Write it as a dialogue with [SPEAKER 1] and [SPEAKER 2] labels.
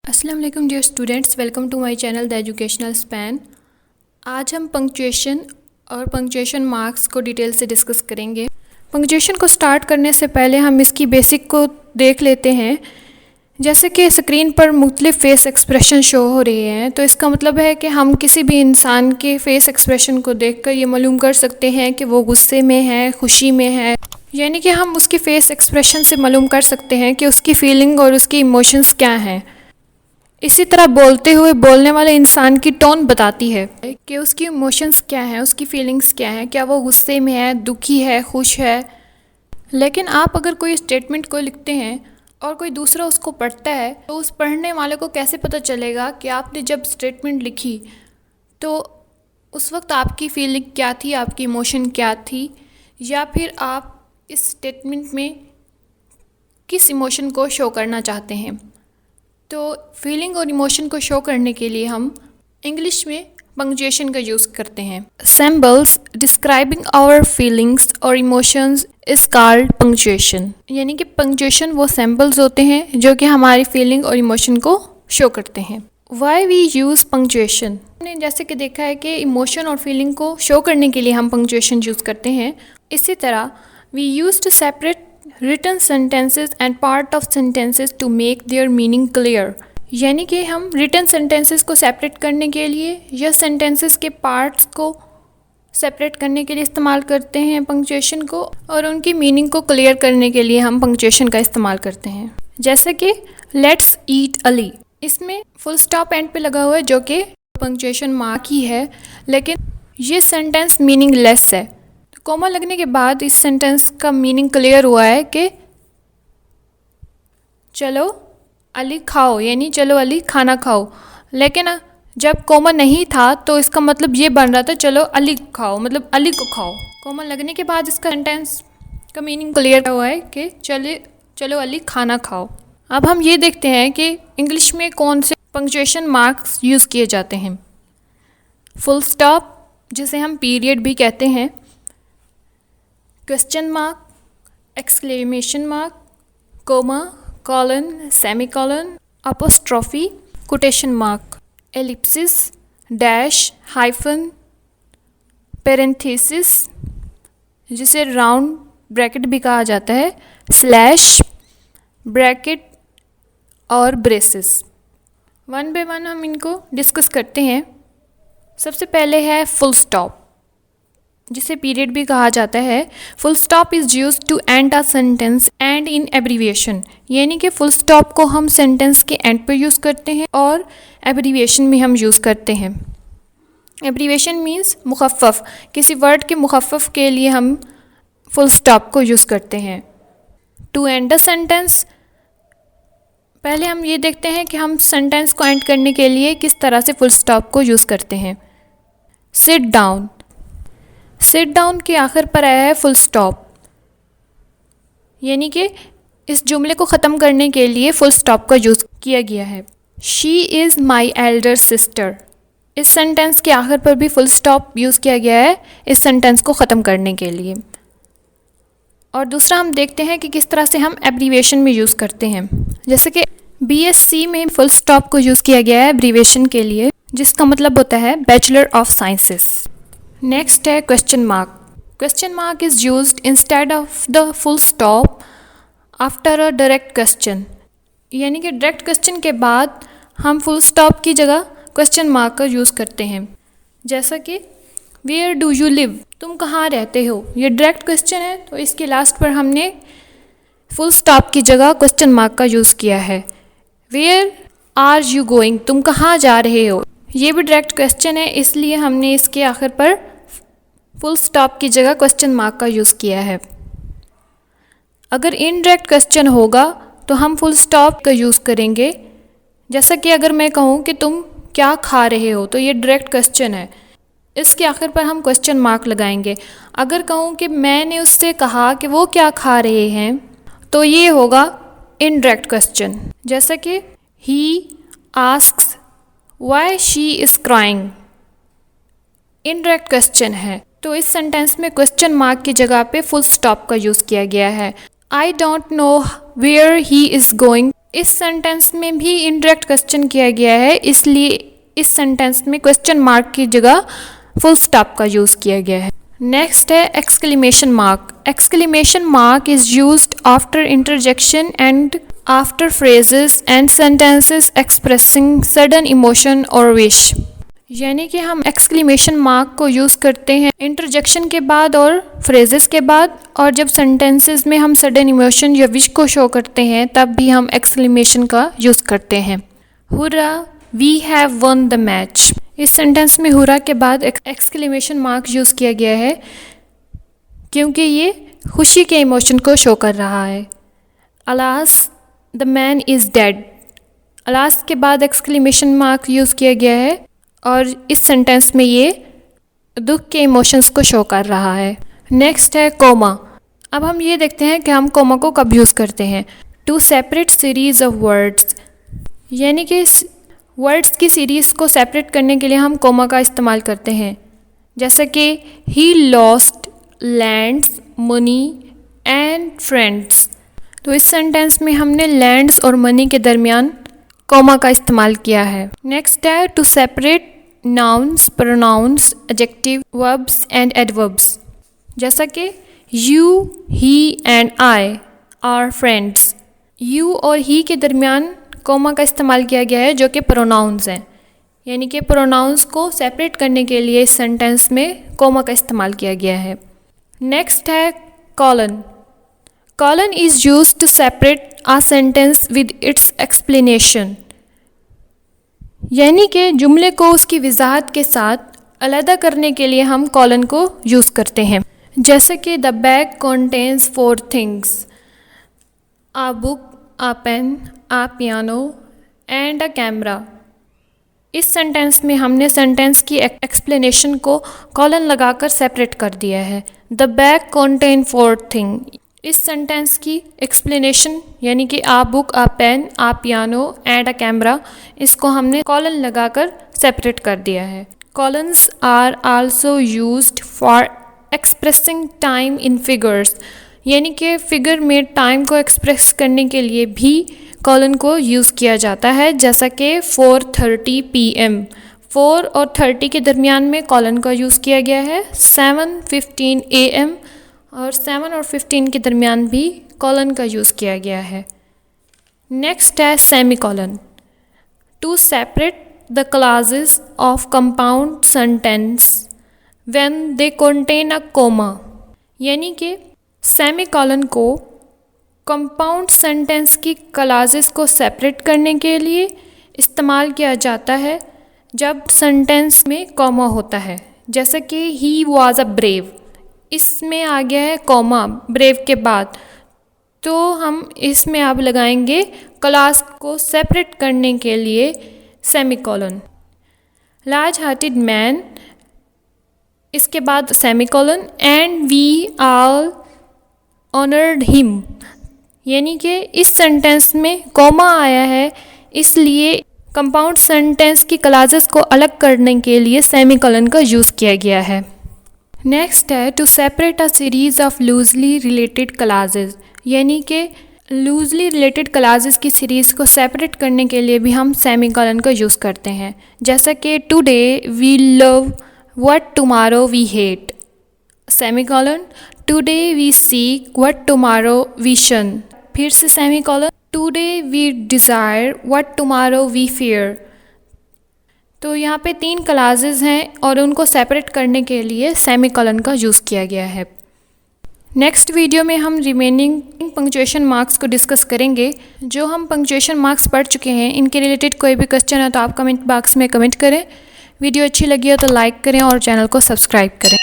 [SPEAKER 1] अस्सलाम वालेकुम dear students, welcome to my channel the educational span. आज हम पंक्चुएशन और पंक्चुएशन मार्क्स को डिटेल से डिस्कस करेंगे। पंक्चुएशन को स्टार्ट करने से पहले हम इसकी बेसिक को देख लेते हैं। जैसे कि स्क्रीन पर मुख्तलिफ फेस एक्सप्रेशन शो हो रहे हैं, तो इसका मतलब है कि हम किसी भी इंसान के फेस एक्सप्रेशन को देखकर ये मालूम कर सकते हैं कि वो गुस्से में है, खुशी में है। यानी कि हम उसके फेस एक्सप्रेशन से मालूम कर सकते हैं कि उसकी फीलिंग और उसकी इमोशंस क्या हैं। इसी तरह बोलते हुए बोलने वाले इंसान की टोन बताती है कि उसकी इमोशंस क्या हैं, उसकी फीलिंग्स क्या हैं, क्या वो गुस्से में है, दुखी है, खुश है। लेकिन आप अगर कोई स्टेटमेंट को लिखते हैं और कोई दूसरा उसको पढ़ता है, तो उस पढ़ने वाले को कैसे पता चलेगा कि आपने जब स्टेटमेंट लिखी तो उस वक्त आपकी फीलिंग क्या थी, आपकी इमोशन क्या थी, या फिर आप इस स्टेटमेंट में किस इमोशन को शो करना चाहते हैं। तो फीलिंग और इमोशन को शो करने के लिए हम इंग्लिश में पंक्चुएशन का यूज़ करते हैं। सिंबल्स डिस्क्राइबिंग आवर फीलिंग्स और इमोशंस इज कॉल्ड पंक्चुएशन। यानी कि पंक्चुएशन वो सिंबल्स होते हैं जो कि हमारी फीलिंग और इमोशन को शो करते हैं। वाई वी यूज़ पंक्चुएशन, हमने जैसे कि देखा है कि इमोशन और फीलिंग को शो करने के लिए हम पंक्चुएशन यूज़ करते हैं। इसी तरह we use to separate written sentences and part of sentences to make their meaning clear। यानी कि हम written sentences को सेपरेट करने के लिए या sentences के parts को सेपरेट करने के लिए इस्तेमाल करते हैं पंक्चुएशन को, और उनकी मीनिंग को क्लियर करने के लिए हम पंक्चुएशन का इस्तेमाल करते हैं। जैसे कि लेट्स ईट अली, इसमें फुल स्टॉप एंड पे लगा हुआ है जो कि पंक्चुएशन मार्क ही है, लेकिन ये सेंटेंस मीनिंगलेस है। कॉमा लगने के बाद इस सेंटेंस का मीनिंग क्लियर हुआ है कि चलो अली खाओ, यानी चलो अली खाना खाओ। लेकिन जब कॉमा नहीं था तो इसका मतलब ये बन रहा था चलो अली खाओ, मतलब अली को खाओ। कॉमा लगने के बाद इसका सेंटेंस का मीनिंग क्लियर हुआ है कि चलो अली खाना खाओ। अब हम ये देखते हैं कि इंग्लिश में कौन से पंक्चुएशन मार्क्स यूज़ किए जाते हैं। फुल स्टॉप, जिसे हम पीरियड भी कहते हैं, question mark, exclamation mark, comma, colon, semicolon, apostrophe, quotation mark, ellipsis, dash, hyphen, parenthesis जिसे राउंड ब्रैकेट भी कहा जाता है, स्लैश, ब्रैकेट और ब्रेसेस। वन बाय वन हम इनको डिस्कस करते हैं। सबसे पहले है फुल स्टॉप, जिसे पीरियड भी कहा जाता है। Full stop is use to end a sentence and in abbreviation. यानी कि फुल स्टॉप को हम सेंटेंस के एंड पर यूज़ करते हैं और एब्रीविएशन में हम यूज़ करते हैं। एब्रीविएशन मीन्स मुखफ़फ़, किसी वर्ड के मुखफ़फ़ के लिए हम फुल स्टॉप को यूज़ करते हैं। टू एंड अ सेंटेंस, पहले हम ये देखते हैं कि हम सेंटेंस को एंड करने के लिए किस तरह से फुल स्टॉप को यूज़ करते हैं। सिट डाउन, सिट डाउन के आखिर पर आया है फुल स्टॉप, यानी कि इस जुमले को ख़त्म करने के लिए फुल स्टॉप का यूज़ किया गया है। She is my elder sister, इस सेंटेंस के आखिर पर भी फुल स्टॉप यूज़ किया गया है इस सेंटेंस को ख़त्म करने के लिए। और दूसरा हम देखते हैं कि किस तरह से हम एब्रीविएशन में यूज़ करते हैं। जैसे कि BSc में फुल स्टॉप को यूज़ किया गया है एब्रीविएशन के लिए, जिसका मतलब होता है बैचलर ऑफ साइंसेस। नेक्स्ट है question mark. Question mark is used instead of the full stop after a direct question. यानी कि डायरेक्ट क्वेश्चन के बाद हम फुल स्टॉप की जगह क्वेश्चन मार्क का यूज़ करते हैं। जैसा कि वेयर डू यू लिव, तुम कहाँ रहते हो, ये डायरेक्ट क्वेश्चन है, तो इसके लास्ट पर हमने फुल स्टॉप की जगह क्वेश्चन मार्क का यूज़ किया है। वेयर आर यू गोइंग, तुम कहाँ जा रहे हो, ये भी डायरेक्ट क्वेश्चन है, इसलिए हमने इसके आखिर पर फुल स्टॉप की जगह क्वेश्चन मार्क का यूज़ किया है। अगर इनडायरेक्ट क्वेश्चन होगा तो हम फुल स्टॉप का यूज़ करेंगे। जैसा कि अगर मैं कहूँ कि तुम क्या खा रहे हो, तो ये डायरेक्ट क्वेश्चन है, इसके आखिर पर हम क्वेश्चन मार्क लगाएंगे। अगर कहूँ कि मैंने उससे कहा कि वो क्या खा रहे हैं, तो ये होगा इनडायरेक्ट क्वेश्चन। जैसा कि ही asks why she is crying, indirect question है, तो इस सेंटेंस में क्वेश्चन मार्क की जगह पे फुल स्टॉप का यूज़ किया गया है। I don't know where he is going इस सेंटेंस में भी इनडायरेक्ट क्वेश्चन किया गया है, इसलिए इस सेंटेंस में क्वेश्चन मार्क की जगह फुल स्टॉप का यूज़ किया गया है। नेक्स्ट है exclamation mark. Exclamation mark is used after interjection and after phrases and sentences expressing sudden emotion और विश। यानी कि हम एक्सक्लेमेशन मार्क को यूज़ करते हैं इंटरजेक्शन के बाद और फ्रेजेस के बाद, और जब सेंटेंसेस में हम सडन इमोशन या विश को शो करते हैं तब भी हम एक्सक्लेमेशन का यूज़ करते हैं। Hurrah we have won the match. इस सेंटेंस में हुर्रा के बाद एक्सक्लेमेशन मार्क यूज़ किया गया है क्योंकि ये खुशी के इमोशन को शो कर रहा है। Alas the man is dead. Alas के बाद एक्सक्लेमेशन मार्क यूज़ किया गया है और इस सेंटेंस में ये दुख के इमोशंस को शो कर रहा है। नेक्स्ट है कोमा। अब हम ये देखते हैं कि हम कोमा को कब यूज़ करते हैं। To separate series of words, यानी कि वर्ड्स की सीरीज़ को सेपरेट करने के लिए हम कोमा का इस्तेमाल करते हैं। जैसे कि he lost lands money and friends. तो इस सेंटेंस में हमने लैंड्स और मनी के दरमियान कोमा का इस्तेमाल किया है। नेक्स्ट है to separate nouns pronouns adjective verbs and adverbs. जैसा कि you he and I are friends. You और ही के दरमियान कोमा का इस्तेमाल किया गया है जो कि प्रोनाउंस हैं, यानी कि प्रोनाउंस को सेपरेट करने के लिए इस सेंटेंस में कोमा का इस्तेमाल किया गया है। नेक्स्ट है colon. Colon is used to separate a sentence with its explanation, यानी कि जुमले को उसकी वजाहत के साथ अलहदा करने के लिए हम कॉलन को यूज़ करते हैं। जैसे कि the bag contains 4 things, a book, a pen, a piano and a camera. इस सेंटेंस में हमने सेंटेंस की एक्सप्लेनेशन को कॉलन लगाकर सेपरेट कर दिया है। The bag contain 4 thing. इस सेंटेंस की एक्सप्लेनेशन यानी कि a book, a pen, a piano and a camera, इसको हमने कॉलन लगाकर सेपरेट कर दिया है। Colons are also used for expressing time in figures, यानी कि फिगर में टाइम को एक्सप्रेस करने के लिए भी कॉलन को यूज़ किया जाता है। जैसा कि 4:30 PM, 4 और 30 के दरमियान में कॉलन का यूज़ किया गया है। 7:15 AM और 7 और 15 के दरमियान भी कॉलन का यूज़ किया गया है। नेक्स्ट है semicolon. To separate the clauses of compound sentence when they contain a comma, यानी कि सेमी कॉलन को कंपाउंड सेंटेंस की क्लासेस को सेपरेट करने के लिए इस्तेमाल किया जाता है जब सेंटेंस में कॉमा होता है। जैसे कि ही वॉज अ ब्रेव, इसमें आ गया है कॉमा ब्रेव के बाद, तो हम इसमें अब लगाएंगे क्लास को सेपरेट करने के लिए semicolon. Large hearted man, इसके बाद semicolon, and we all honoured him, यानी कि इस सेंटेंस में कॉमा आया है, इसलिए कंपाउंड सेंटेंस की क्लासेस को अलग करने के लिए सेमी कॉलन का यूज़ किया गया है। नेक्स्ट है to separate a series of loosely related clauses, यानी कि लूजली रिलेटेड क्लासेस की सीरीज़ को सेपरेट करने के लिए भी हम सेमी कॉलन का यूज़ करते हैं। जैसा कि today we love what tomorrow we hate, semicolon. Today we seek what tomorrow we shun, फिर से semicolon. Today we desire what tomorrow we fear. तो यहाँ पे 3 क्लासेस हैं और उनको सेपरेट करने के लिए सेमी कॉलन का यूज़ किया गया है। नेक्स्ट वीडियो में हम रिमेनिंग पंक्चुएशन मार्क्स को डिस्कस करेंगे। जो हम पंक्चुएशन मार्क्स पढ़ चुके हैं, इनके रिलेटेड कोई भी क्वेश्चन है तो आप कमेंट बॉक्स में कमेंट करें। वीडियो अच्छी लगी हो तो लाइक करें और चैनल को सब्सक्राइब करें।